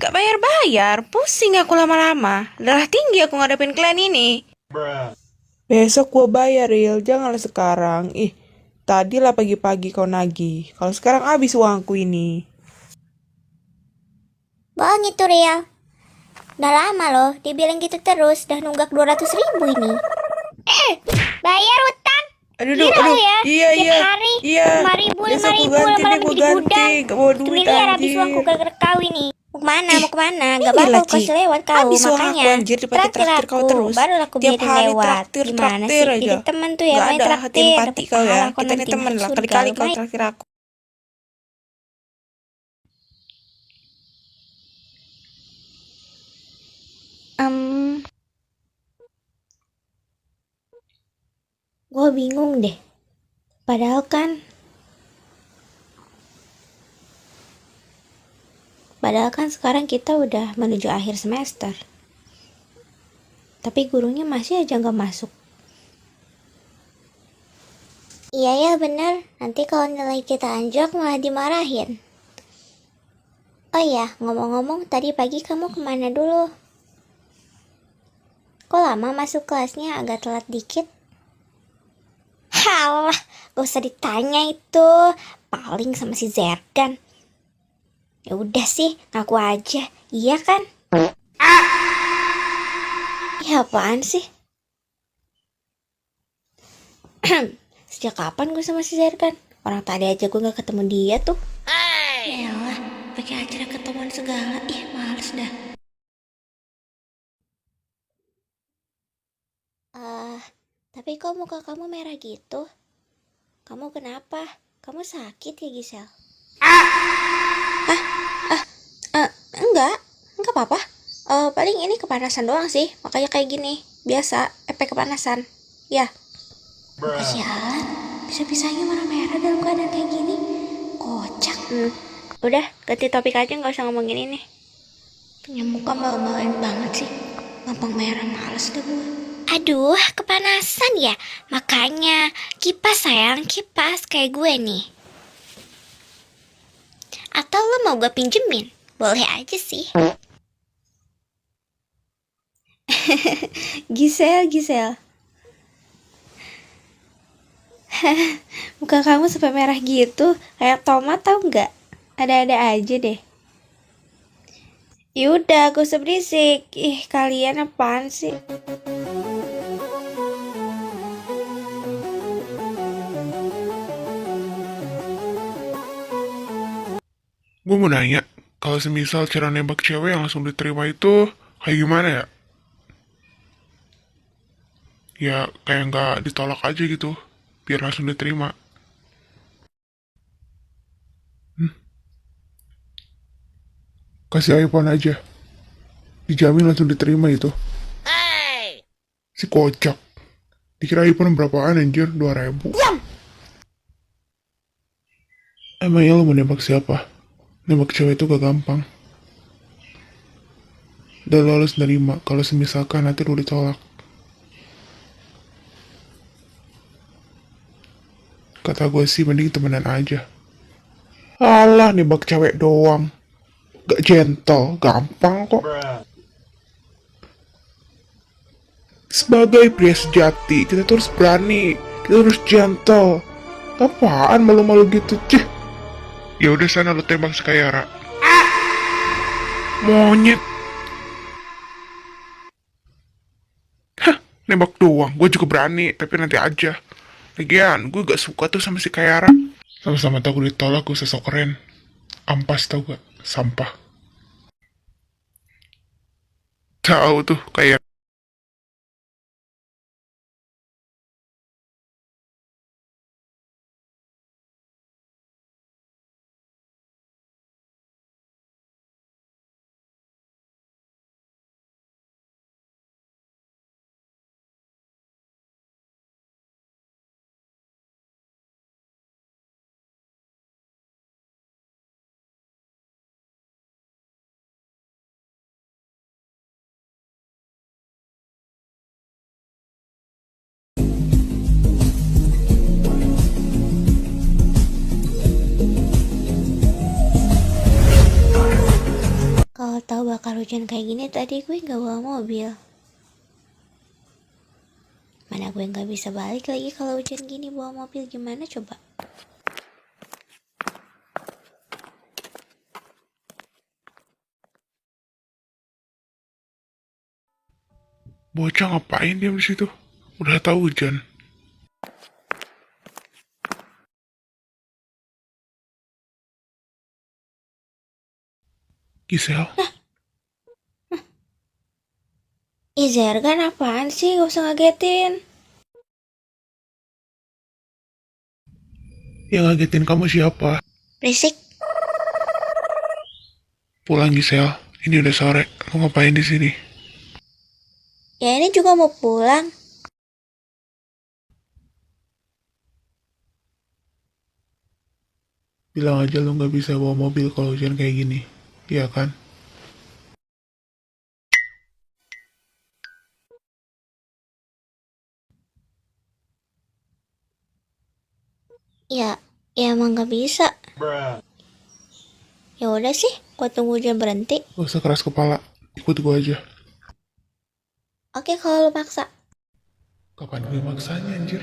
Gak bayar-bayar, pusing aku lama-lama. Darah tinggi aku ngadepin klien ini. Besok gua bayar, Ril. Janganlah sekarang. Ih, tadilah pagi-pagi kau nagih. Kalau sekarang habis uangku ini. Bohong itu Rial. Udah lama loh, dibilang gitu terus. Udah nunggak 200.000 ini. Bayar utang. Aduh, aduh, Gila aduh. lu ya. Iya, Tiap iya. hari Iya. 5.000, lima Besok gua ribu ganti deh, lama-lama gua jadi ganti. gudang. Gak bawa Satu duit, miliar habis uangku anjir. gara-gara kau ini. Mau kemana, mau kemana? Gak Inilah, bakal kau Ci. selewat kau. Habis uang aku, Makanya anjir, dipakai traktir traktir kau aku. terus. Baru aku Tiap biarin hari lewat. traktir, Gimana traktir sih? aja. Jadi temen tuh ya Gak main ada hati traktir. empati Dapat kau pahala ya. kau Kita nih nanti temen masuk lah. surga. Kali-kali kau Lumayan. traktir aku. Um, gue bingung deh. Padahal kan sekarang kita udah menuju akhir semester. Tapi gurunya masih aja nggak masuk. Iya ya bener, nanti kalau nilai kita anjlok malah dimarahin. Oh iya, ngomong-ngomong tadi pagi kamu kemana dulu? Kok lama masuk kelasnya agak telat dikit? Halah, gak usah ditanya itu. Paling sama si Zergan. Ya udah sih, ngaku aja. Iya kan? Ya apaan sih? Sejak kapan gue sama si Zergan? Orang tadi aja gue gak ketemu dia tuh. Yalah, pakai acara ketemuan segala. Ih, males dah. Tapi kok muka kamu merah gitu? Kamu kenapa? Kamu sakit ya, Gisel? Enggak apa-apa. Paling ini kepanasan doang sih, makanya kayak gini. Biasa, efek kepanasan. Ya. Kasihan, bisa-bisanya warna merah dalam keadaan kayak gini. Kocak. Udah, ganti topik aja, nggak usah ngomongin ini. Punya muka malu-maluin banget sih. Gampang merah, males deh gue. Aduh, kepanasan ya. Makanya, kipas sayang, kipas kayak gue nih. Atau lo mau gue pinjemin? Boleh aja sih. Gisel. Muka kamu sampai merah gitu, kayak tomat tau nggak? Ada-ada aja deh. Yaudah, gak usah berisik. Ih, kalian apaan sih? Gue mau nanya, kalau semisal cara nembak cewek yang langsung diterima itu kayak gimana ya? Ya kayak nggak ditolak aja gitu, biar langsung diterima. Kasih iPhone aja, dijamin langsung diterima itu. Si kocak, dikira iPhone berapaan anjir, 2.000. Emangnya lo mau nembak siapa? Nembak cewek itu gak gampang. Dan lo harus nerima kalau semisalkan nanti lo ditolak. Kata gue sih mending temenan aja. Alah, nembak cewek doang. Gak gentle, gampang kok. Sebagai pria sejati, kita tuh harus berani, kita harus gentle. Apaan malu-malu gitu, cih. Ya udah sana lu tembak si Kayara. Monyet. Nembak doang, gue juga berani, tapi nanti aja. Lagian, gue gak suka tuh sama si Kayara. Sama-sama tau gue ditolak, gue sosok keren. Ampas tau gak? Sampah. Tahu tuh, kayak tahu bakal hujan kayak gini tadi gue nggak bawa mobil. Mana gue nggak bisa balik lagi kalau hujan gini bawa mobil, gimana coba? Bocah ngapain diam di situ? Udah tahu hujan. Gisel, Ih Zergan, apaan sih? Gak usah ngagetin. yang ngagetin kamu siapa? Berisik. Pulang Gisel, ini udah sore. Kamu ngapain di sini? Ya ini juga mau pulang. Bilang aja lu nggak bisa bawa mobil kalau hujan kayak gini. Iya kan? Ya, ya emang gak bisa. Ya udah sih, gue tunggu hujan berhenti. Gak usah keras kepala. Ikut gua aja. Oke kalau lu maksa. Kapan gue maksanya anjir?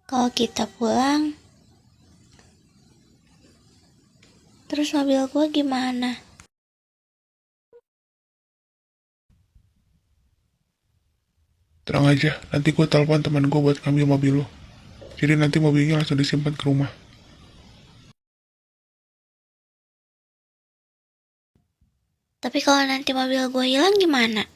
Kalau kita pulang, terus mobil gue gimana? Tenang aja, nanti gue telepon teman gue buat ngambil mobil lo. Jadi nanti mobilnya langsung disimpan ke rumah. Tapi kalau nanti mobil gue hilang gimana?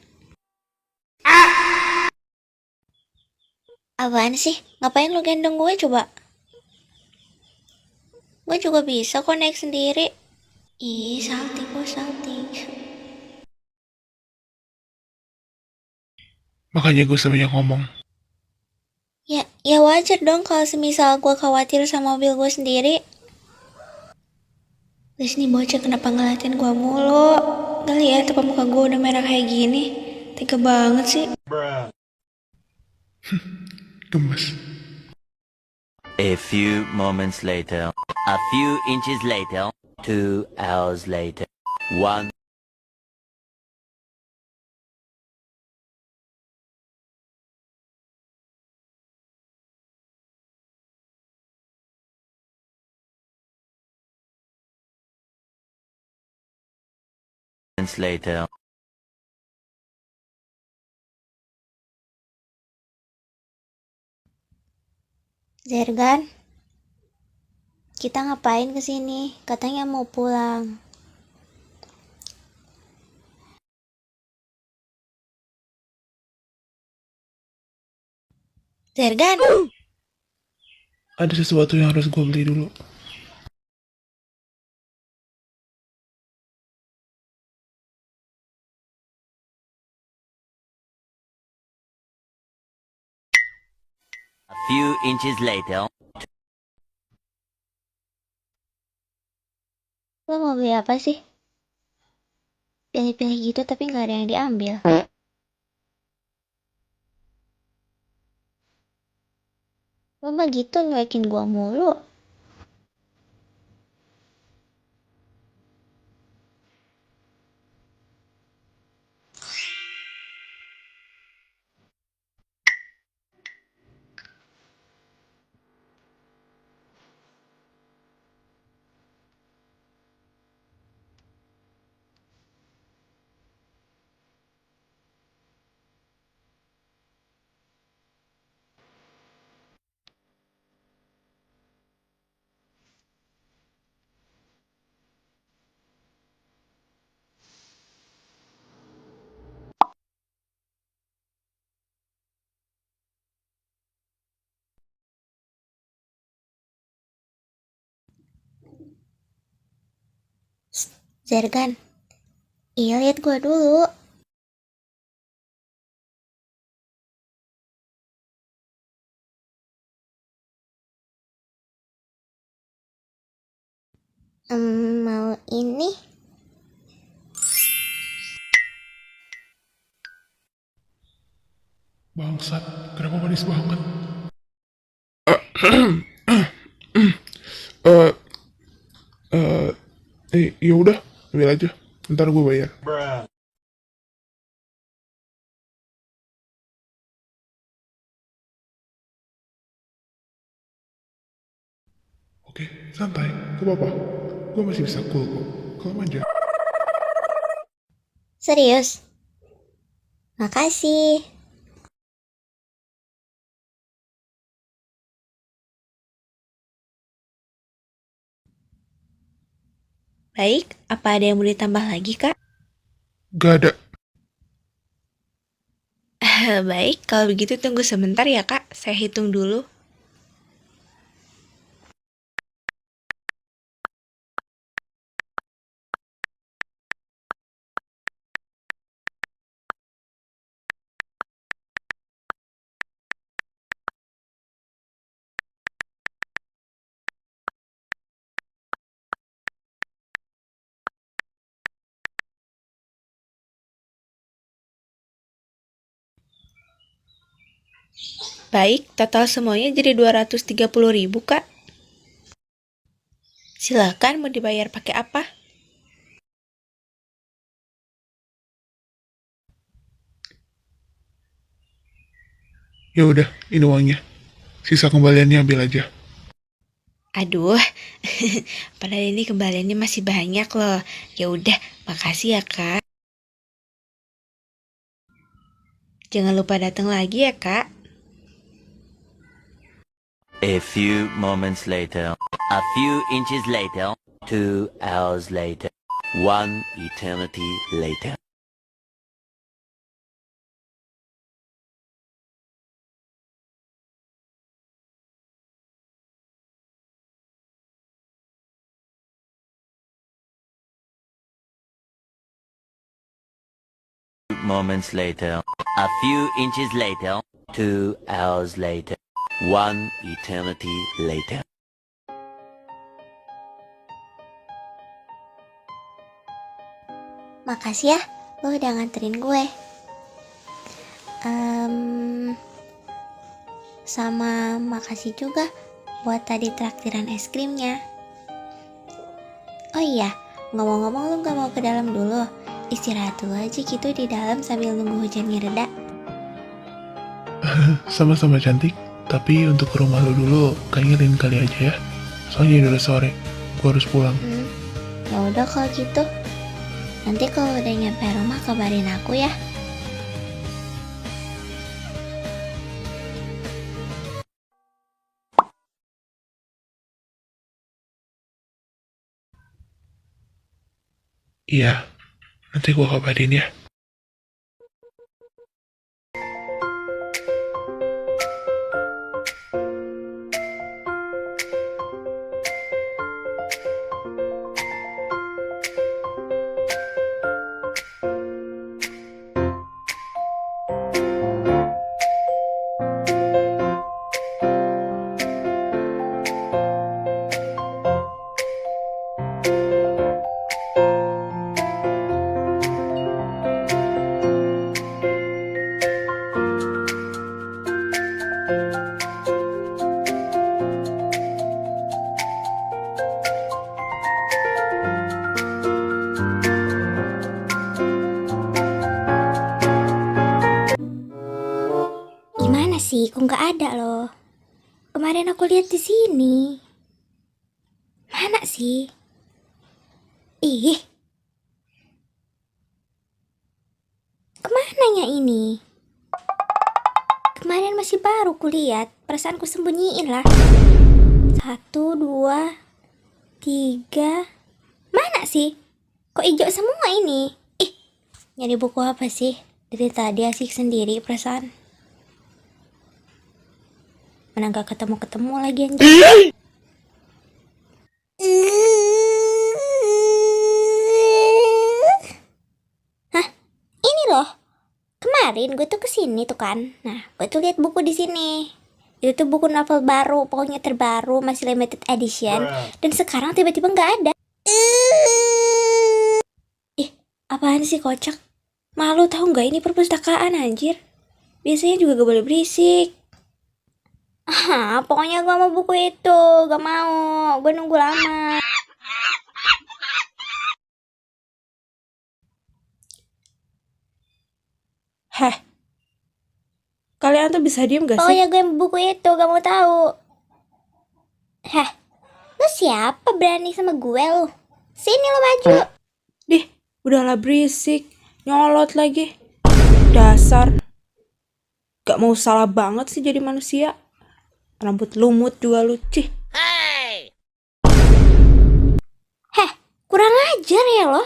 Apaan sih? Ngapain lu gendong gue coba? Gue juga bisa kok naik sendiri. Ih, salting gue salting. Makanya gue sebanyak ngomong. Ya wajar dong kalau semisal gue khawatir sama mobil gue sendiri. Terus nih bocah kenapa ngeliatin gue mulu? Gak liat apa muka gue udah merah kayak gini? Tega banget sih. Gemes. A few moments later, a few inches later, 2 hours later, 1 minutes later. Zergan, kita ngapain kesini? Katanya mau pulang. Zergan, Ada sesuatu yang harus gue beli dulu. A few inches later. lo mau beli apa sih? Pilih-pilih gitu tapi nggak ada yang diambil. Lo mah gitu nyuekin gua mulu. Zergan, iya lihat gua dulu. Mau ini? Bangsat, kenapa manis banget? Ya udah, ambil aja. Ntar gue bayar. Oke, santai, gak apa-apa. Gue masih bisa cool kok. Kalem aja. Serius? Makasih. Baik, apa ada yang mau ditambah lagi, Kak? Gak ada. Baik, kalau begitu tunggu sebentar ya, Kak. Saya hitung dulu. Baik, total semuanya jadi 230.000, Kak. Silakan mau dibayar pakai apa? Ya udah, ini uangnya. Sisa kembaliannya ambil aja. Aduh, padahal ini kembaliannya masih banyak loh. Ya udah, makasih ya, Kak. Jangan lupa datang lagi ya, Kak. A few moments later. A few inches later. 2 hours later. 1 eternity later. Moments later. A few inches later. 2 hours later. 1 eternity later. Makasih ya, lo udah nganterin gue. Sama makasih juga buat tadi traktiran es krimnya. Oh iya, ngomong-ngomong lo gak mau ke dalam dulu? Istirahat dulu aja gitu di dalam sambil nunggu hujannya reda. Sama-sama cantik. Tapi untuk ke rumah lu dulu, kayaknya lain kali aja ya. Soalnya ini udah sore. Gue harus pulang. Ya udah kalau gitu. Nanti kalau udah nyampe rumah kabarin aku ya. Iya, nanti gue kabarin ya. Gimana sih? Kok nggak ada loh? Kemarin aku lihat di sini. Mana sih? Ih, kemananya ini? Kemarin masih baru kulihat, perasaanku sembunyiin lah. 1, 2, 3. Mana sih? Kok hijau semua ini? Ih, nyari buku apa sih? Dari tadi asik sendiri perasaan. Mana gak ketemu-ketemu lagi anjir. Hah? Ini loh. Kemarin gue tuh kesini tuh kan. Nah, gue tuh lihat buku di sini. Itu tuh buku novel baru, pokoknya terbaru, masih limited edition. Dan sekarang tiba-tiba nggak ada. Ih, apaan sih kocak? Malu tahu nggak ini perpustakaan anjir. Biasanya juga gak boleh berisik. Pokoknya gak mau buku itu, gak mau. Gue nunggu lama. Heh, kalian tuh bisa diem gak sih? Pokoknya gue mau buku itu, gak mau tahu. Lu siapa berani sama gue lu? Sini lu maju. Dih, udahlah berisik, nyolot lagi. Dasar. Gak mau salah banget sih jadi manusia. Rambut lumut juga lucu. Kurang ajar ya lo.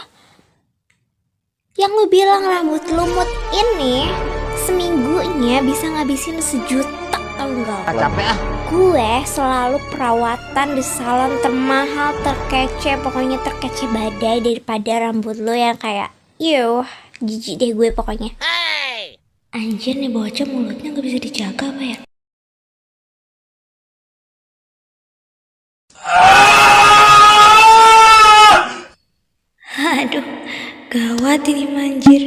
Yang lu bilang rambut lumut ini seminggunya bisa ngabisin 1 juta, tau gak? Capek ah. Gue selalu perawatan di salon termahal, terkece, pokoknya terkece badai daripada rambut lo yang kayak jijik deh gue pokoknya. Anjir nih bocah mulutnya gak bisa dijaga apa ya? Aduh, gawat ini manjir.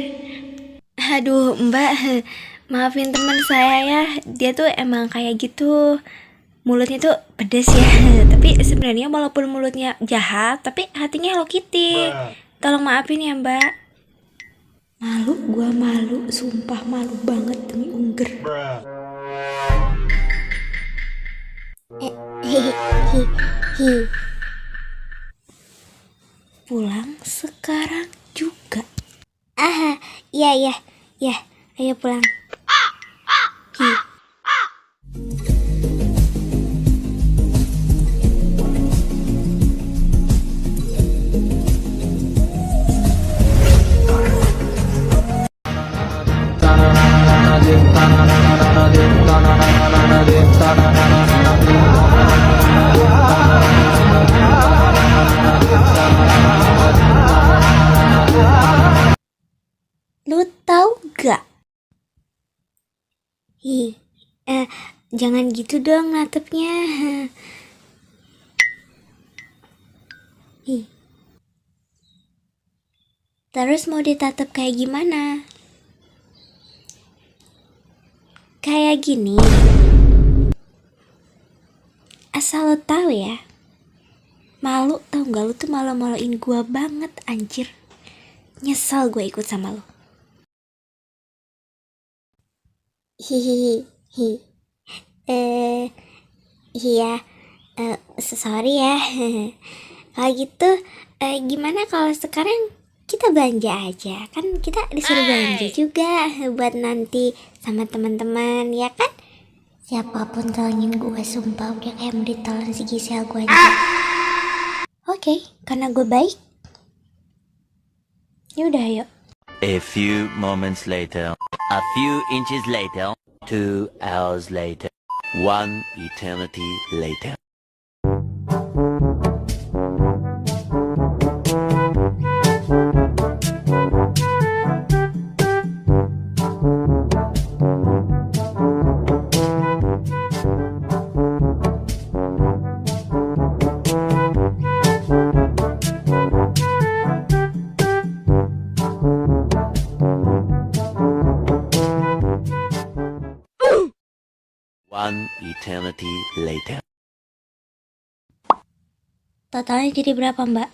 Aduh, Mbak, maafin teman saya ya. Dia tuh emang kayak gitu. Mulutnya tuh pedes ya. Tapi sebenarnya walaupun mulutnya jahat, tapi hatinya Hello Kitty. Tolong maafin ya, Mbak. Malu, gua malu. Sumpah malu banget demi Ungger. Pulang sekarang juga. Iya. Ayo pulang. Lu tahu gak? Jangan gitu dong natepnya. Terus mau ditatep kayak gimana? Kayak gini. Asal lo tahu ya. Malu tau gak, lu tuh malu-maluin gua banget anjir. Nyesal gue ikut sama lo. Iya, sorry ya. Kalau gitu, gimana kalau sekarang kita belanja aja? Kan kita disuruh belanja juga buat nanti sama teman-teman, ya kan? Siapapun tolongin gue, sumpah udah kayak mau ditelan si Gisel gue aja. Oke, karena gue baik. Yaudah, yuk. A few moments later. A few inches later. 2 hours later. 1 eternity later. One eternity later. Totalnya jadi berapa, Mbak?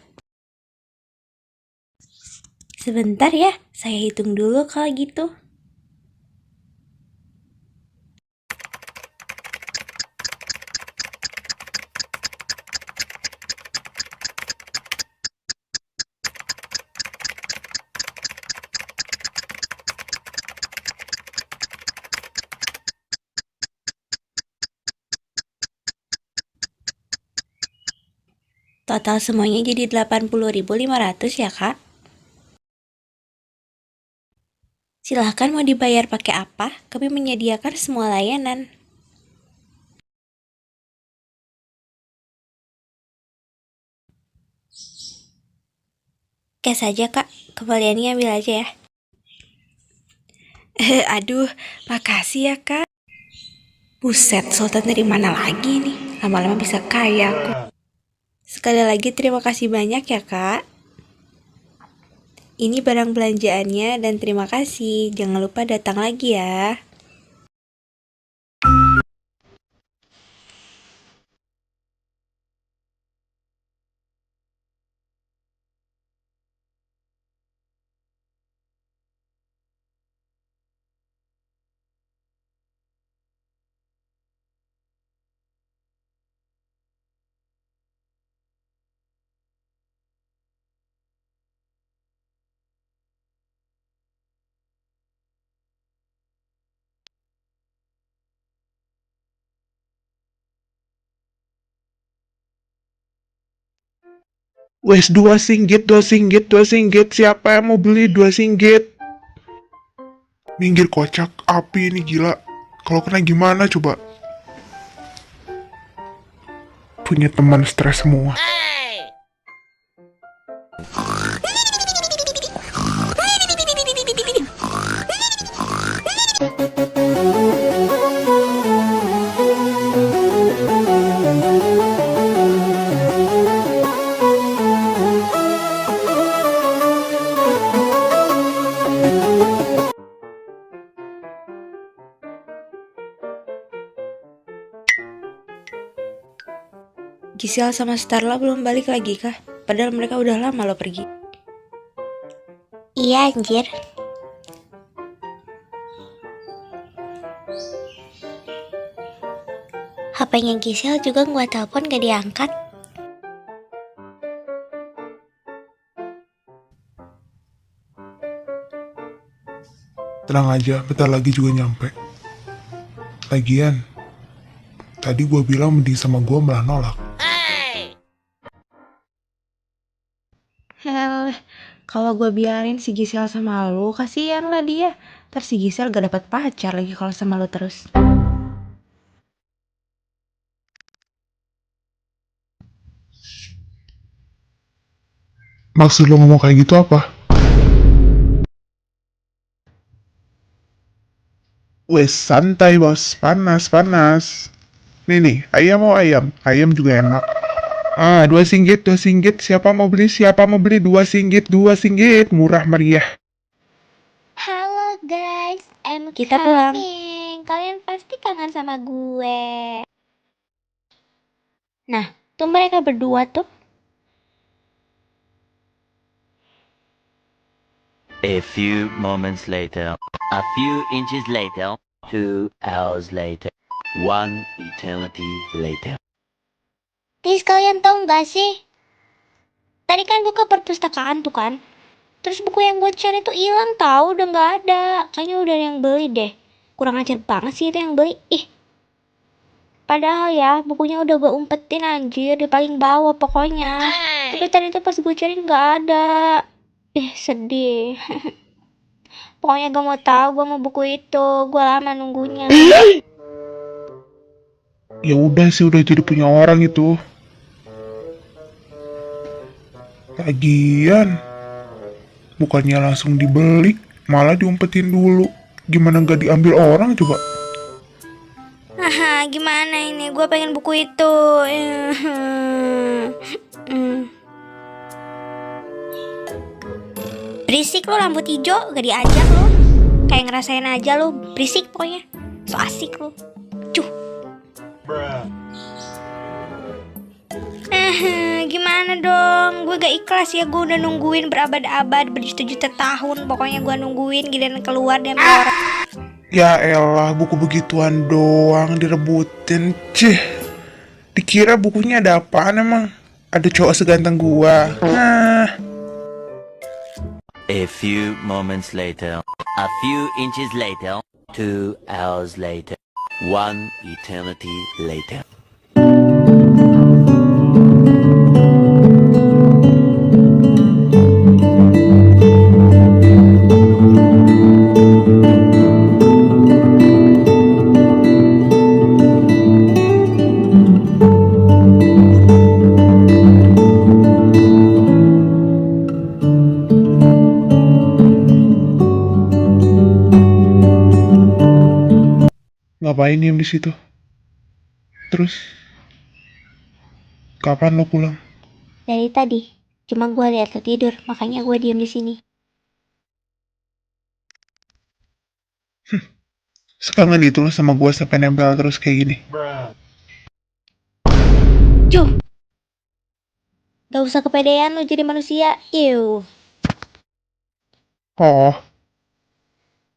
Sebentar ya, saya hitung dulu kalau gitu. Total semuanya jadi 80.500 ya, Kak? Silahkan mau dibayar pakai apa? Kami menyediakan semua layanan. Cash aja, Kak. Kembaliannya ambil aja ya. Aduh, makasih ya, Kak. Buset, Sultan dari mana lagi nih? Lama-lama bisa kaya aku. Sekali lagi terima kasih banyak ya, Kak. Ini barang belanjaannya dan terima kasih. Jangan lupa datang lagi ya. Wes, dua singgit. Siapa yang mau beli 2 singgit? Minggir kocak, api ini gila. Kalau kena gimana coba? Punya teman stres semua. Gisel sama Starla belum balik lagi kah? Padahal mereka udah lama lo pergi. Iya anjir. HP-nya Gisel juga gua telepon gak diangkat. Tenang aja, bentar lagi juga nyampe. Lagian, tadi gua bilang mending sama gua malah nolak. Hell, kalau gue biarin si Gisel sama lu, kasihan lah dia. Ntar si Gisel gak dapat pacar lagi kalau sama lu terus. Maksud lo ngomong kayak gitu apa? Wes, santai bos, panas. Nih, ayam mau ayam. Ayam juga enak. 2 singgit. Siapa mau beli? 2 singgit. Murah meriah. Halo guys, I'm Kita pulang. coming. Kalian pasti kangen sama gue. Nah, tuh mereka berdua tuh. A few moments later. A few inches later. 2 hours later. 1 eternity later. Guys, kalian tau gak sih? Tadi kan gue ke perpustakaan tuh kan. Terus buku yang gue cari tuh hilang tahu, udah nggak ada. Kayaknya udah ada yang beli deh. Kurang ajar banget sih itu yang beli. Ih. Padahal ya bukunya udah gue umpetin anjir di paling bawah pokoknya. Tapi tadi tuh pas gue cari nggak ada. Sedih. Pokoknya gue mau tahu, gue mau buku itu. Gue lama nunggunya. Ya udah sih, udah jadi punya orang itu. Lagian, bukannya langsung dibeli, malah diumpetin dulu. Gimana nggak diambil orang coba? Gimana ini? Gue pengen buku itu. Berisik lo rambut hijau, gak diajak lo. Kayak ngerasain aja lo, berisik pokoknya. So asik lo. Cuh. Gimana dong? Gue gak ikhlas ya, gue udah nungguin berabad-abad, berjuta-juta tahun. Pokoknya gue nungguin giliran keluar dan orang. Ya elah, buku begituan doang direbutin. Cih, dikira bukunya ada apaan emang? Ada cowok seganteng gua. A few moments later. A few inches later. 2 hours later. 1 eternity later. Ngapain diem di situ? Terus, kapan lo pulang? Dari tadi. Cuma gue lihat lo tidur, makanya gue diem di sini. Sekarang gitu lo sama gue sampai nempel terus kayak gini. Cuh. Gak usah kepedean lo jadi manusia. Ew. Oh,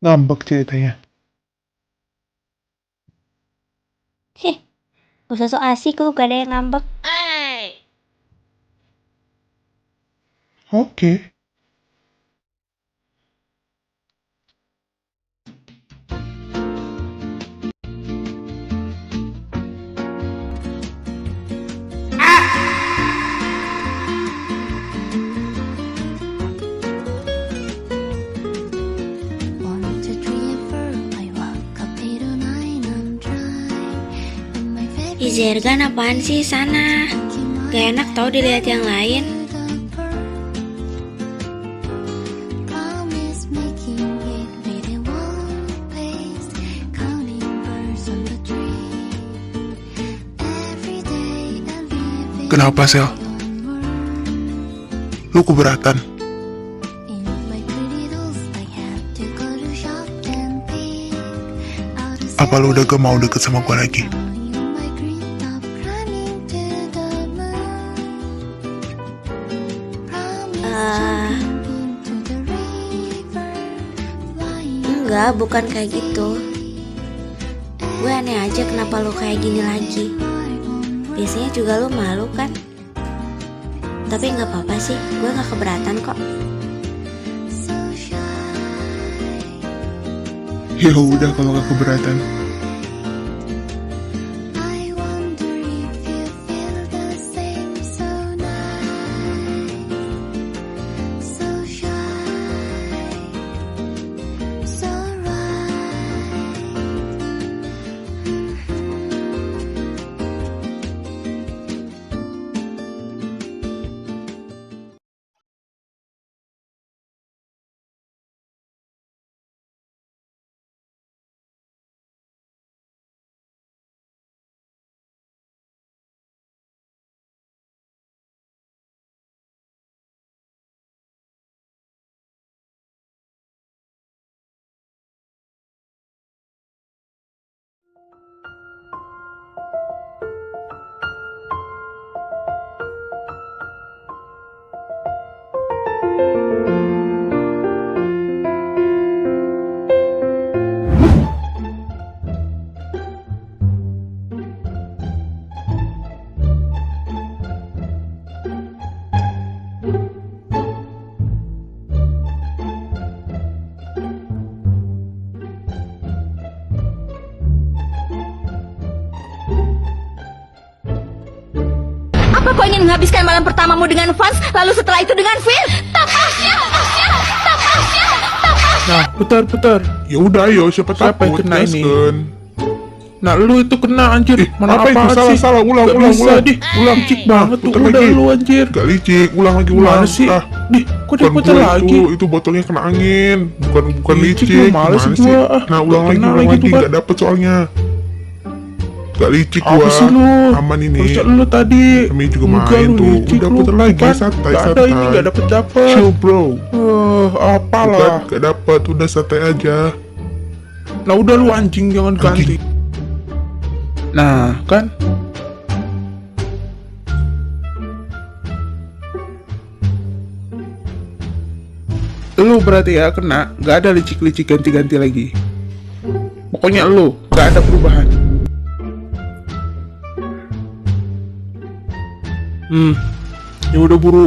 ngambek ceritanya. Heh. Gak usah so asik lo, gak ada yang ngambek. Oke. Ih Zergan, apaan sih sana? Gak enak tau dilihat yang lain. Kenapa, Sel? Lu keberatan? Apa lu udah gak mau deket sama gue lagi? Enggak, bukan kayak gitu. Gue aneh aja kenapa lo kayak gini lagi. Biasanya juga lo malu kan? Tapi nggak apa-apa sih, gue nggak keberatan kok. Ya udah kalau gak keberatan. Apa kau ingin menghabiskan malam pertamamu dengan fans, lalu setelah itu dengan Phil? Tapasnya. Nah, putar. Ya udah ayo, siapa Siapa yang takut, kena ini? gaskan. Nah, lu itu kena anjir. Mana apa itu? apaan sih? Salah, ulang, Gak ulang, bisa, ulang. Dih. Ulang. Licik banget tuh. Putar Udah lagi. lu anjir. Gak licik, ulang lagi, ulang. Gimana sih? Ah, Dih, kok bukan diputar gua lagi? itu botolnya kena angin. Bukan Licik, licik. gua males Gimana gua. sih? Ah, Nah, ulang gak lagi, kenal ulang lagi lagi. tuh, Pak. Gak dapet soalnya. Gak licik Apa gua. sih lu? Aman ini. Harusnya lu tadi. Kami juga Enggak, main lu tuh. licik, Udah lu. putar lagi, Kan? santai, Gak ada santai. ini, gak dapet. Chill bro. Apalah. Bukan, gak dapet, udah santai aja. Nah, udah lu anjing, jangan ganti. Nah, kan? Lu berarti ya kena, gak ada licik-licik ganti-ganti lagi. Pokoknya lu, gak ada perubahan. Ya udah buru.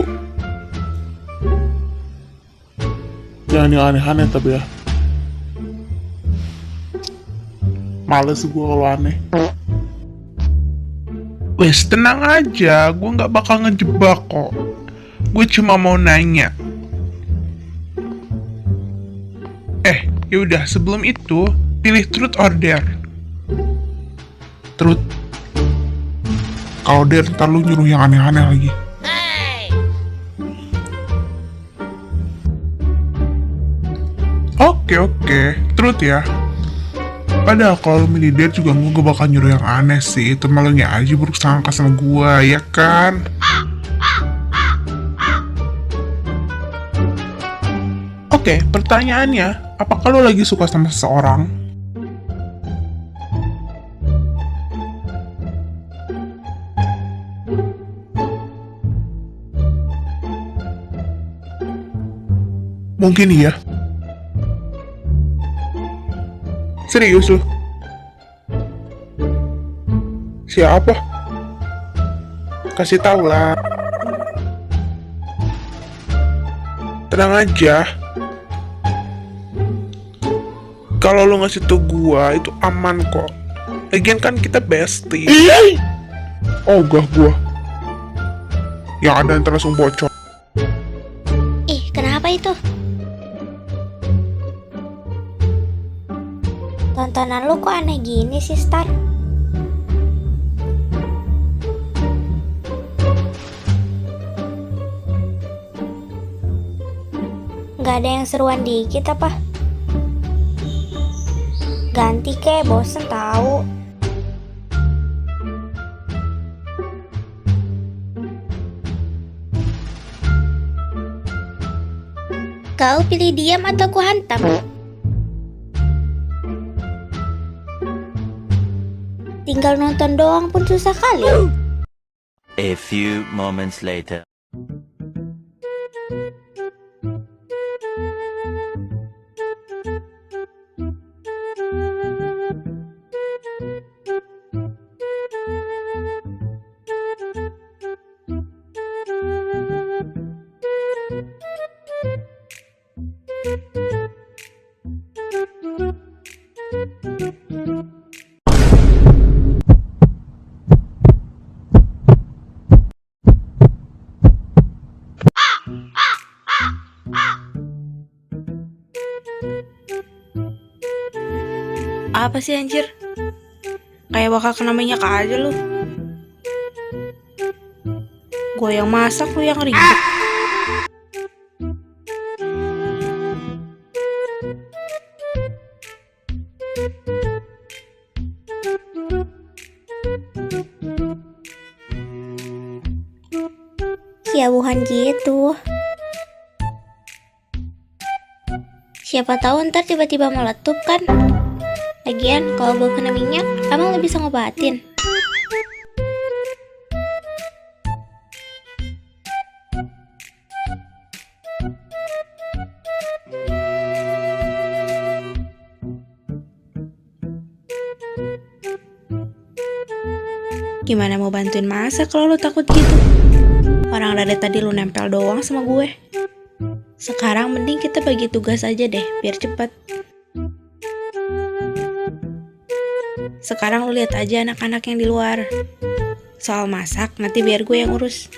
Jangan yang aneh-aneh tapi ya. Males gue kalau aneh. Wes tenang aja, gue nggak bakal ngejebak kok. Gue cuma mau nanya. Yaudah sebelum itu pilih truth or dare. Truth. Kalau dare ntar lu nyuruh yang aneh-aneh lagi. Oke, truth ya. Padahal kalau lu milih dare juga gue gak bakal nyuruh yang aneh sih. Itu malunya aja buruk sangka sama gue, ya kan? Oke, pertanyaannya, apakah lo lagi suka sama seseorang? Mungkin iya. Serius lo? Siapa? Kasih tahu lah. Tenang aja. Kalau lo ngasih tau gua, itu aman kok. Lagian kan kita bestie. Ogah gua. Yang ada ntar langsung bocor. Ih, kenapa itu? Tontonan lu kok aneh gini sih, Star? Gak ada yang seruan dikit apa? Ganti kek, bosen tahu. Kau pilih diam atau ku hantam? Tinggal nonton doang pun susah kali. A few moments later. Apa sih anjir? Kayak bakal kena minyak aja lu. Gue yang masak, lu yang ribet. Siabuhan gitu. Siapa tahu ntar tiba-tiba meletup kan? Lagian kalau gue kena minyak, emang lo bisa ngobatin? Gimana mau bantuin masak kalau lu takut gitu? Orang dari tadi lu nempel doang sama gue. Sekarang mending kita bagi tugas aja deh, biar cepet. Sekarang lu lihat aja anak-anak yang di luar. Soal masak nanti biar gue yang urus.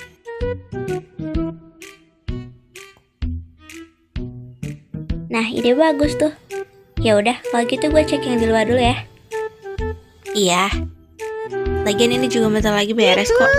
Nah, ide bagus tuh. Ya udah, kalau gitu gue cek yang di luar dulu ya. Iya. Lagian ini juga bentar lagi beres kok.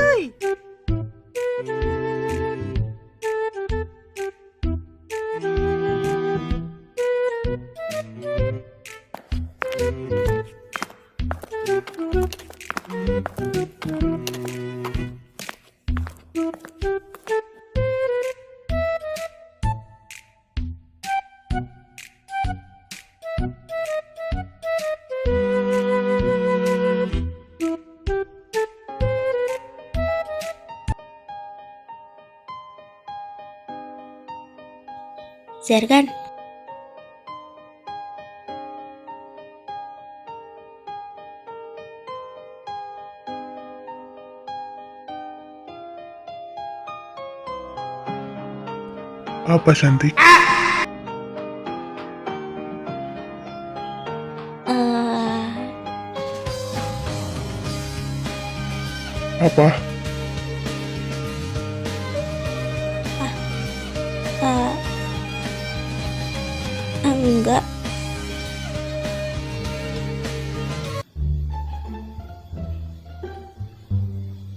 Zergan, Apa cantik? Apa? enggak.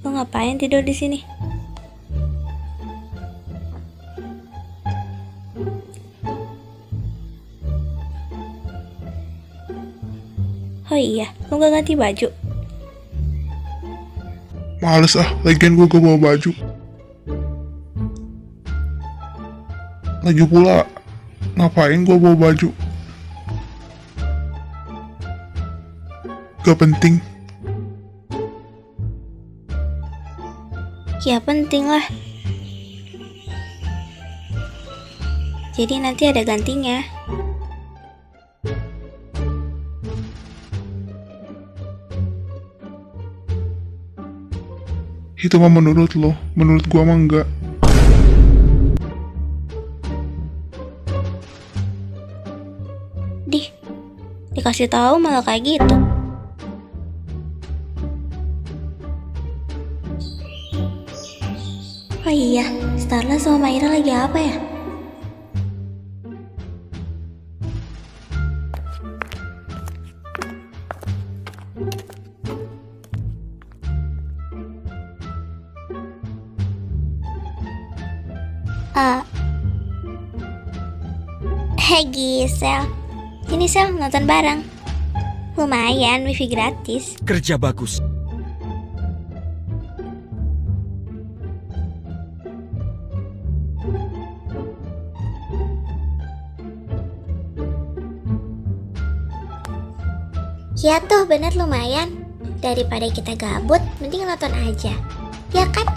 Lo ngapain tidur di sini? Oh iya, lo gak ganti baju? Males ah, lagian gue gak bawa baju. Lagi pula, Ngapain gua bawa baju? Gak penting. Ya penting lah. Jadi nanti ada gantinya. Itu mah menurut lo, menurut gua mah enggak. Dikasih tahu malah kayak gitu. Oh iya, Starla sama Maira lagi apa ya? Hey Gisel, ini Sel nonton bareng. Lumayan, wifi gratis. Kerja bagus. Ya tuh bener lumayan. Daripada kita gabut, mending nonton aja. Ya kan?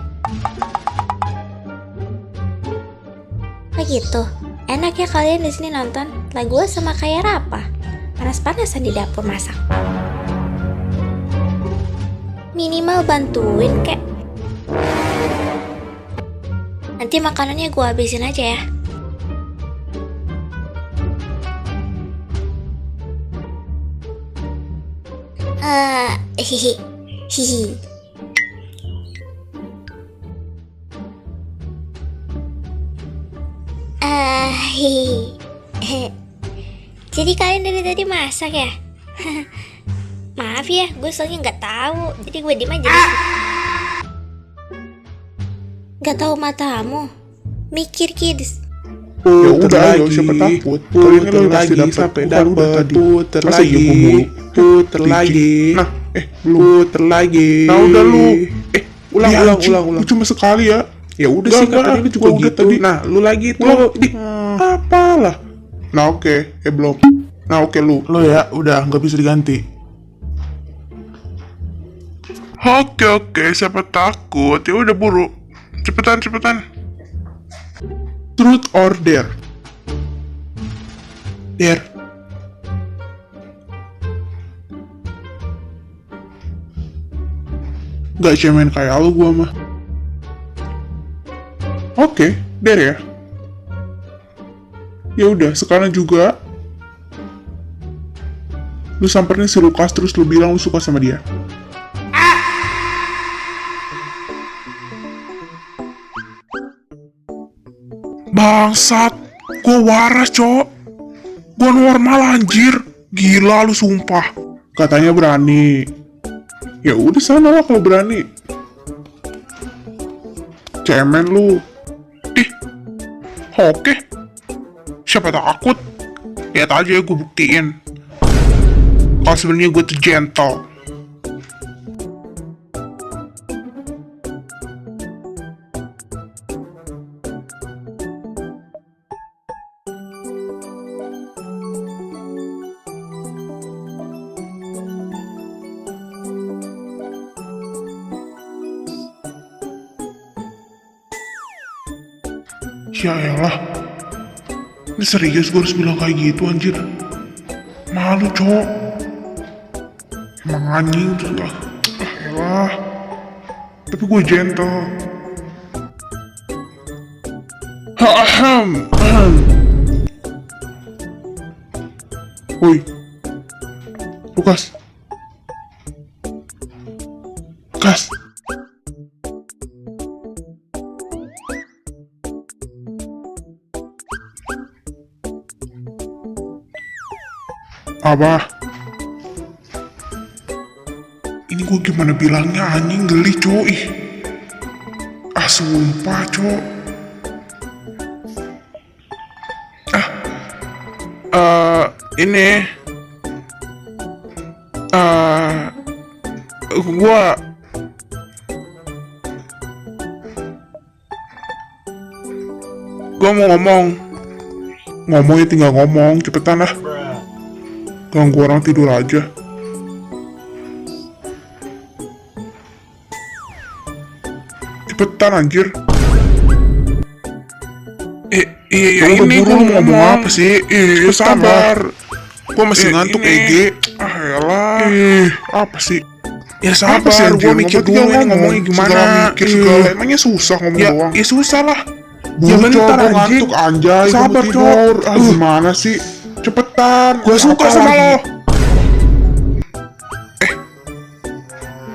Oh gitu. Enak ya kalian di sini nonton. Lah gue sama kayak Rapa. Panas-panasan di dapur masak. Minimal bantuin kek. Nanti makanannya gue habisin aja ya. Hihi. Jadi kalian dari tadi masak ya? Maaf ya, gue soalnya nggak tahu. Jadi gue diem aja. Nggak tahu matamu. Mikir kids. Ya udah ayo, siapa takut. Kalian lo pasti sampai dapat. dapat. Puter Masa iya gua mulu? puter lagi. Nah, belum. Puter lagi. Nah udah lu. Ulang. Lu cuma sekali ya. Ya udah sih, kan tadi lu juga gua udah gitu. tadi. Nah, lu lagi tuh. Ulang. Apalah. Nah oke, belum. Nah oke lu. Lo ya, udah nggak bisa diganti. Oke, siapa takut? Ya udah buru. Cepetan. Truth or dare? Dare. Gak cemen kayak lu gua mah. Oke, dare ya. Ya udah, sekarang juga lu samperin si Lukas terus lu bilang lu suka sama dia. Bangsat, gua waras cok. Gua normal anjir. Gila lu sumpah. Katanya berani. Ya udah sana lah kalau berani. Cemen lu. Oke. Siapa takut? Lihat aja ya gue buktiin. Kalau sebenarnya gue tuh gentle. Ya elah. Ini serius gue harus bilang kayak gitu anjir. Malu cowok. Emang anjing tuh lah. Elah. Tapi gue gentle. Woi. Lukas. Abah, ini gue gimana bilangnya anjing geli coy. Sumpah cok. Ini gua mau ngomong. Ngomongnya tinggal ngomong, cepetan lah. Ganggu orang tidur aja. Cepetan anjir. Ini gue mau ngomong apa sih? Sabar. Gue masih ngantuk Ege. Elah. Apa sih? Ya sabar, gue mikir dulu ini ngomongnya gimana. Segala mikir segala, emangnya susah ngomong doang. Ya susah lah. Ya bentar anjing. Ngantuk anjay, sabar tidur. Gimana sih? Cepetan. Gue suka sama lo.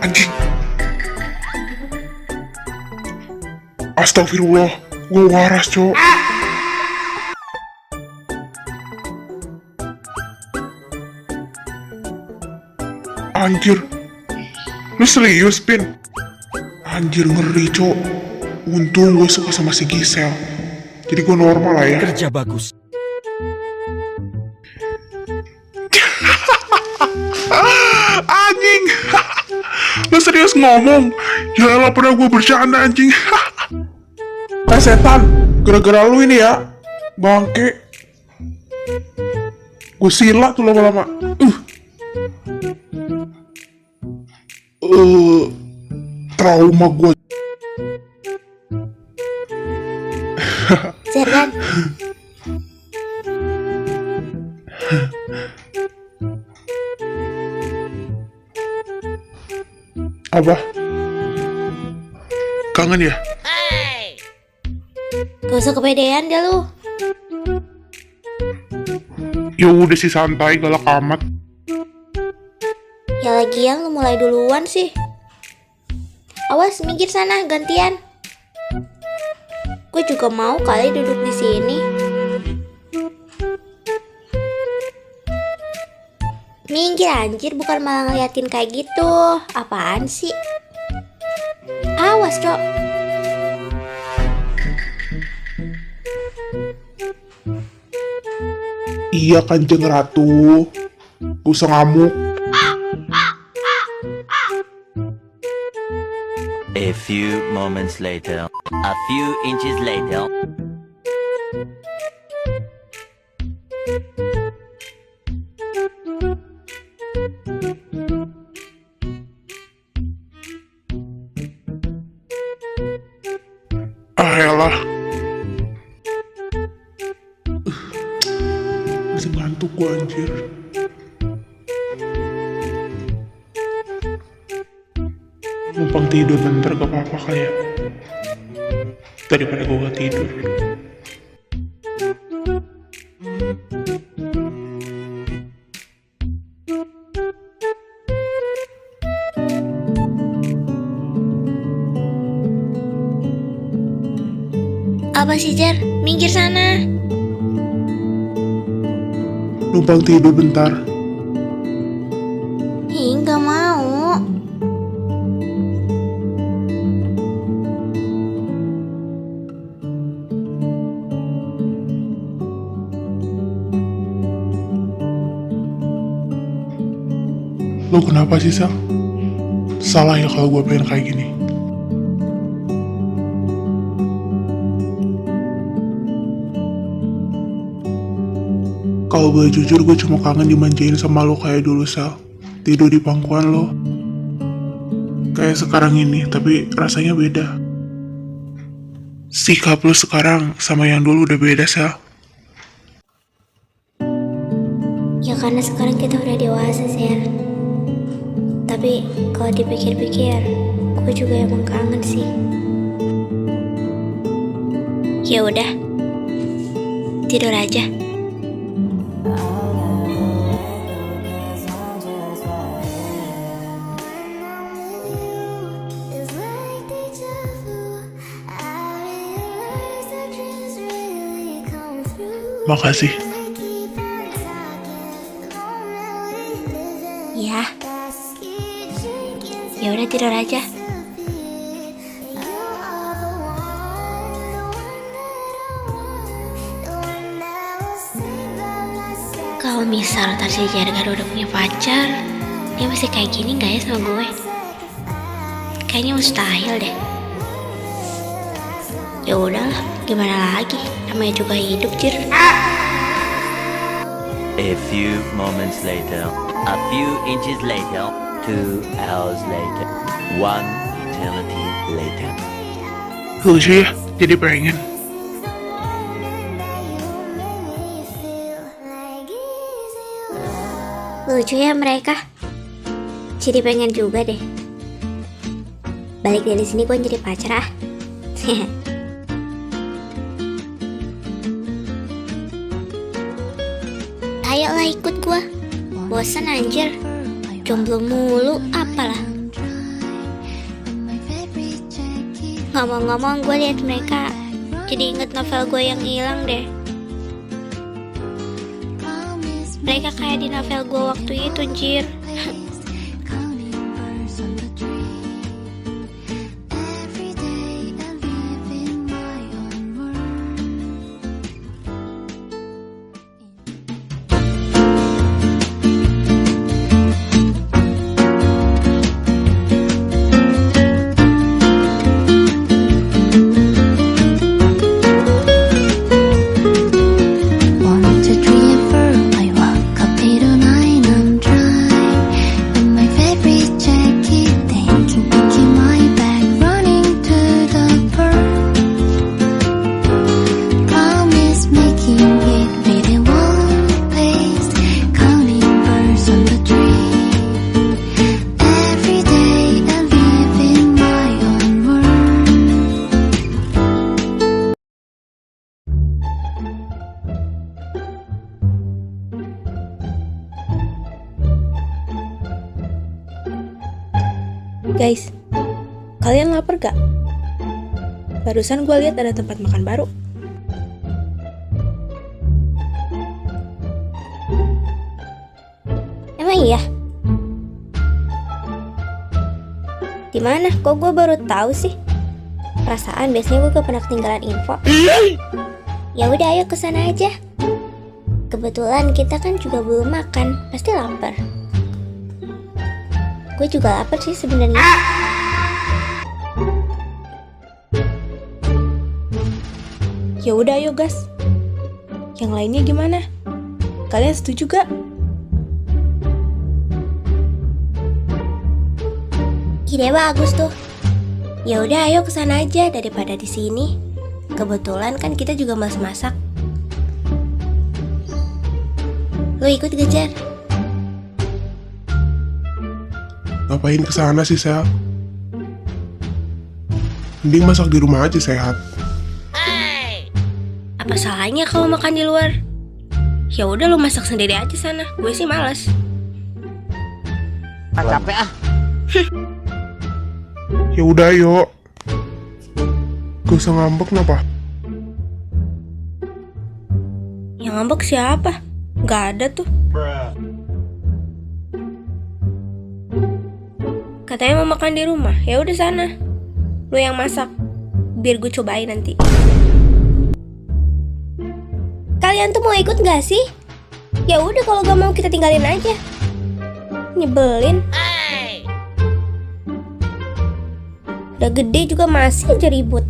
Anjing. Astagfirullah, gue waras cok. Anjir, lu serius Pin? Anjir ngeri cok. Untung gue suka sama si Gisel, jadi gue normal lah ya. Kerja bagus. Anjing. Lu serius ngomong? Ya elah, pernah gue bercanda anjing. Setan, gara-gara lu ini ya, bangke. Gue silat tuh lama-lama. Trauma gue. Zergan. Apa? Kangen ya? Gak usah kepedean dah lu. Ya udah sih, santai, galak amat. Ya lagian lu mulai duluan sih. Awas minggir sana, gantian. Gue juga mau kali duduk di sini. Minggir anjir, bukan malah ngeliatin kayak gitu. Apaan sih? Awas, Cok. Iya Kanjeng Ratu, gak usah ngamuk. A few moments later. A few inches later. Elah. Masih ngantuk gue anjir. Numpang tidur bentar gak apa-apa kayak daripada gue gak tidur. Apa sih, Jar? Minggir sana. Numpang tidur bentar. Ih, nggak mau. Lo kenapa sih, Sal? Salah ya kalau gue pengen kayak gini. Kalau boleh jujur, gue cuma kangen dimanjain sama lo kayak dulu, Sal. Tidur di pangkuan lo. Kayak sekarang ini, tapi rasanya beda. Sikap lo sekarang sama yang dulu udah beda, Sal. Ya karena sekarang kita udah dewasa, Ser. Tapi kalau dipikir-pikir, gue juga emang kangen sih. Ya udah, tidur aja. Makasih. Ya. Ya udah tidur aja. Kalau misal ntar si Jargar udah punya pacar, dia masih kayak gini gak ya sama gue? Kayaknya mustahil deh. Ya udahlah, gimana lagi? Namanya juga hidup, Jir. A few moments later. A few inches later. 2 hours later. 1 eternity later. Lucu ya, jadi pengen. Lucu ya mereka. Jadi pengen juga deh. Balik dari sini gue jadi pacar ah. Ayolah ikut gue. Bosan anjir. Jomblo mulu apalah. Ngomong-ngomong gue liat mereka, jadi inget novel gue yang hilang deh. Mereka kayak di novel gue waktu itu, anjir. Guys, kalian lapar gak? Barusan gue lihat ada tempat makan baru. Emang iya? Di mana? Kok gue baru tahu sih? Perasaan biasanya gue gak pernah ketinggalan info. Ya udah ayo kesana aja. Kebetulan kita kan juga belum makan, pasti lapar. Gue juga lapar sih sebenarnya. Ya udah ayo gas. Yang lainnya gimana? Kalian setuju gak? Ide bagus tuh. Ya udah ayo kesana aja daripada di sini. Kebetulan kan kita juga malas masak. Lo ikut gak, Jar? Ngapain kesana sih, Sel? Mending masak di rumah aja sehat. Apa salahnya kalau makan di luar? Ya udah lo masak sendiri aja sana. Gue sih malas. Capek ah. Ya udah yuk. Gak usah ngambek kenapa? Yang ngambek siapa? Gak ada tuh. Katanya mau makan di rumah. Ya udah sana. Lu yang masak. Biar gue cobain nanti. Kalian tuh mau ikut gak sih? Ya udah kalau gak mau kita tinggalin aja. Nyebelin. Udah gede juga masih aja ribut.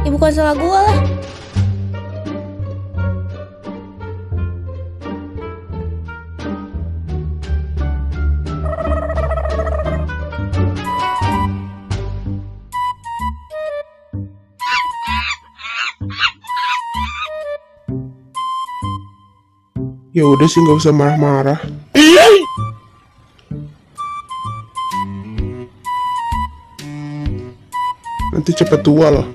Ya bukan salah gue lah. Ya udah sih, nggak usah marah-marah. Nanti cepet tua loh.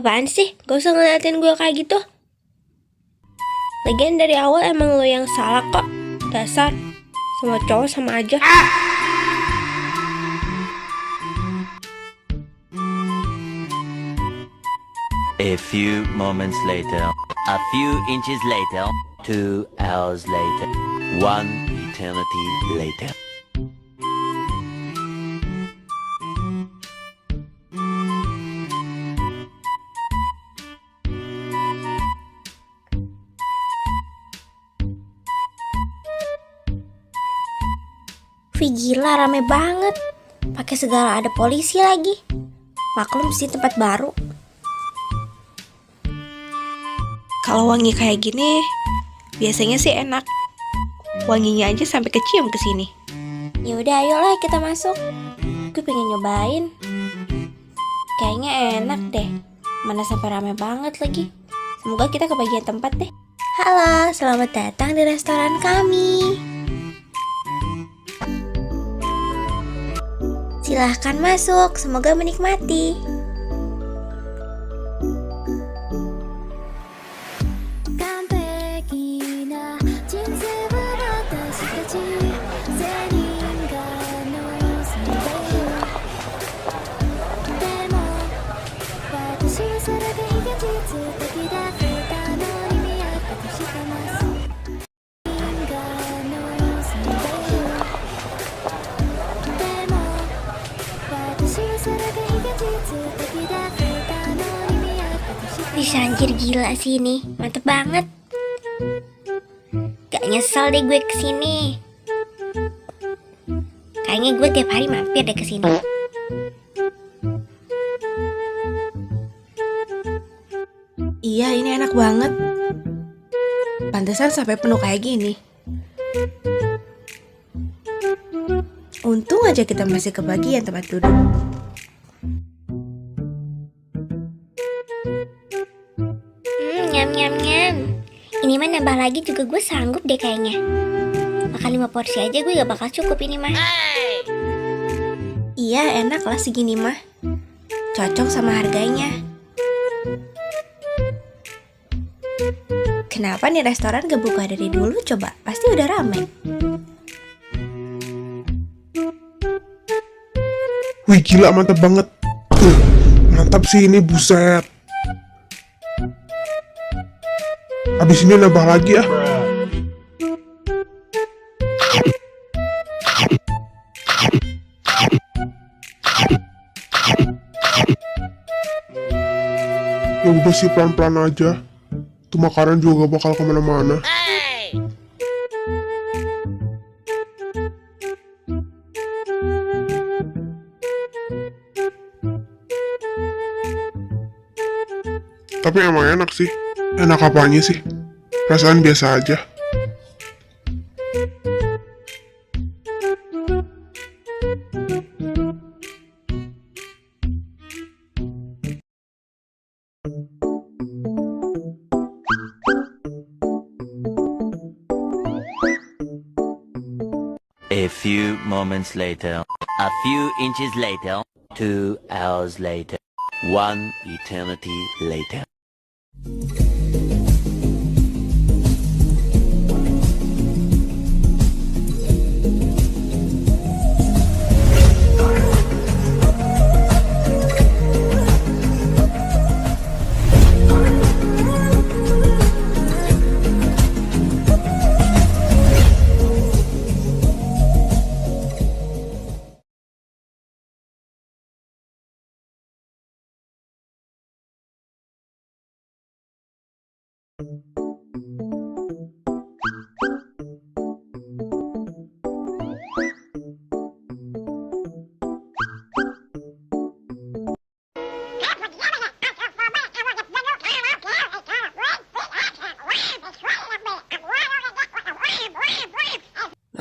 Apaan sih? Gak usah ngeliatin gue kayak gitu. Lagian dari awal emang lo yang salah kok. Dasar. Semua cowok sama aja. A few moments later. A few inches later. 2 hours later. 1 eternity later. Wih gila rame banget. Pakai segala ada polisi lagi. Maklum sih tempat baru. Kalau wangi kayak gini, biasanya sih enak. Wanginya aja sampai kecium ke sini. Ya udah ayolah kita masuk. Gue pengen nyobain. Kayaknya enak deh. Mana sampai rame banget lagi. Semoga kita kebagian tempat deh. Halo, selamat datang di restoran kami. Silahkan masuk, semoga menikmati. Wih anjir gila sih ini, mantep banget. Gak nyesel deh gue kesini. Kayaknya gue tiap hari mampir deh kesini. Iya, ini enak banget. Pantesan sampai penuh kayak gini. Untung aja kita masih kebagian tempat duduk. Nyam nyam nyam. Ini mah nambah lagi juga gue sanggup deh kayaknya. Makan 5 porsi aja gue gak bakal cukup ini mah. Iya, enak lah segini mah. Cocok sama harganya. Kenapa nih restoran gak buka dari dulu coba? Pasti udah ramai. Wih gila mantap banget. Mantap sih ini, buset. Abis ini nambah lagi ya. Ya udah sih pelan-pelan aja. Tuh makanan juga gak bakal kemana-mana. Tapi emang enak sih. Enak apanya sih? Perasaan biasa aja. A few moments later. A few inches later. 2 hours later. 1 eternity later.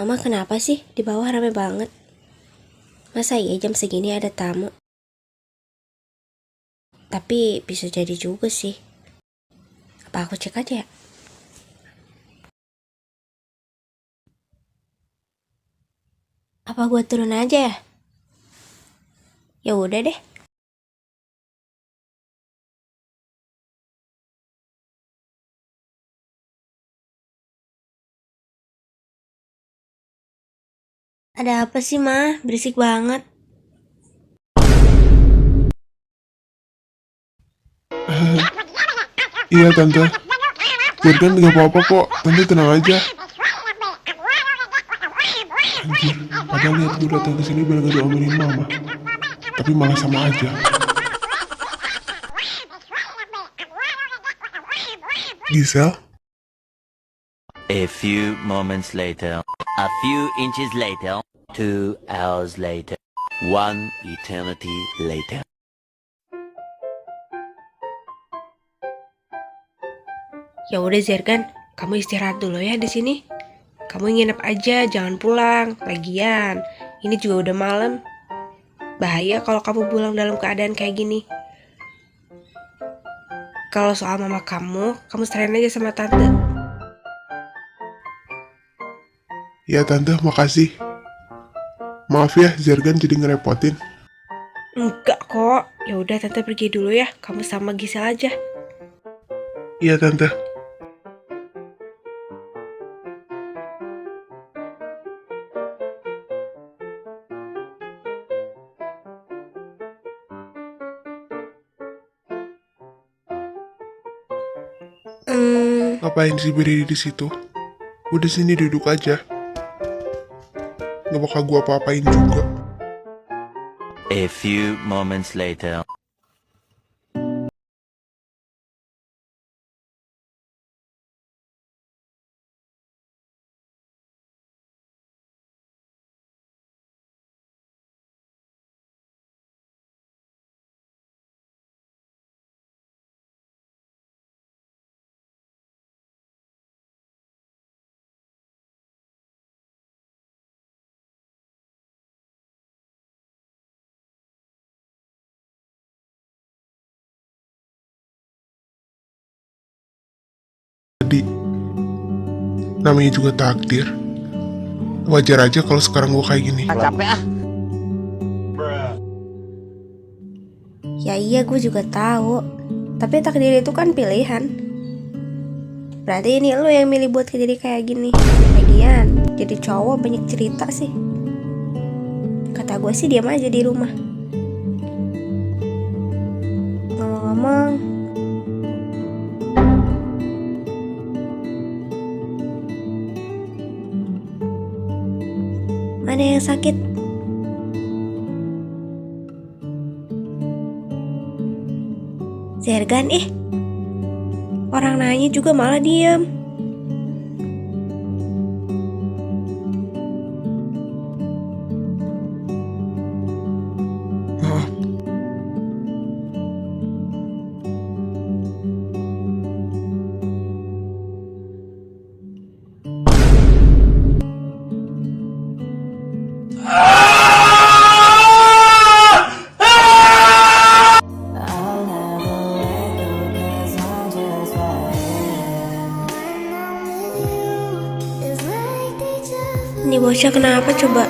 Mama kenapa sih di bawah rame banget? Masa iya jam segini ada tamu? Tapi bisa jadi juga sih. Apa aku cek aja ya? Apa gua turun aja ya? Ya udah deh. Ada apa sih, Ma? Berisik banget. Iya tante. Zergan gak apa-apa kok, tante tenang aja. Anjir, padahal lihat gue datang ke sini biar gak diomelin mama. Tapi malah sama aja. Gisel? A few moments later. A few inches later. 2 hours later. 1 eternity later. Ya udah Zergan, kamu istirahat dulu ya di sini. Kamu nginep aja, jangan pulang. Lagian, ini juga udah malam. Bahaya kalau kamu pulang dalam keadaan kayak gini. Kalau soal mama kamu serahin aja sama tante. Ya tante, makasih. Maaf ya, Zergan jadi ngerepotin. Enggak kok. Ya udah tante pergi dulu ya. Kamu sama Gisel aja. Iya tante. Ngapain sih berdiri di situ? Udah sini duduk aja. Gak bakal gua apa-apain juga. A few moments later. Tadi, namanya juga takdir. Wajar aja kalau sekarang gua kayak gini. Ya iya, gue juga tahu. Tapi takdir itu kan pilihan. Berarti ini lo yang milih buat jadi kayak gini. Lagian, jadi cowok banyak cerita sih. Kata gue sih diam aja di rumah. Ngomong-ngomong, mana yang sakit? Zergan, orang nanya juga malah diem. Maaf. Ini bocah kenapa coba?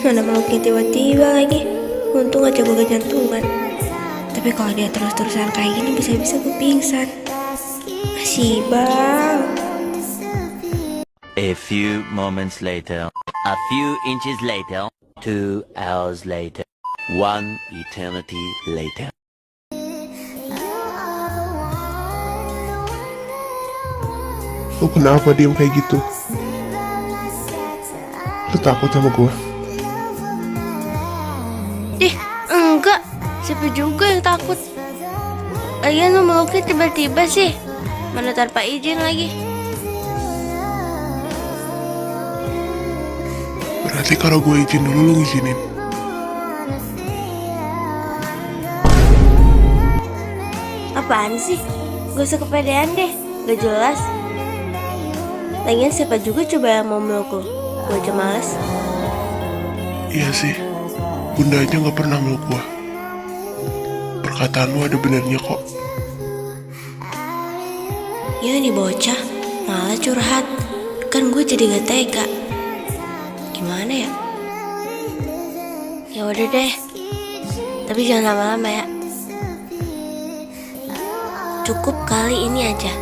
Mana meluknya tiba-tiba lagi. Untung aja gue gak jantungan. Tapi kalau dia terus-terusan kayak gini bisa-bisa gue pingsan. Masih bang. A few moments later. A few inches later. 2 hours later. 1 eternity later. Lu kenapa diem kayak gitu? Lu takut sama gua? Enggak, siapa juga yang takut. Lagian lu meluknya tiba-tiba sih. Mana tanpa izin lagi. Berarti kalau gue izin dulu, lu ngizinin. Apaan sih? Gak usah kepedean deh, gak jelas. Lagian siapa juga coba yang mau meluk lu? Gue aja males. Iya sih, bunda aja gak pernah meluk gua. Perkataan lu ada benernya kok. Ya nih bocah, malah curhat. Kan gue jadi gak tega. Gimana ya? Ya udah deh. Tapi jangan lama-lama ya. Cukup kali ini aja.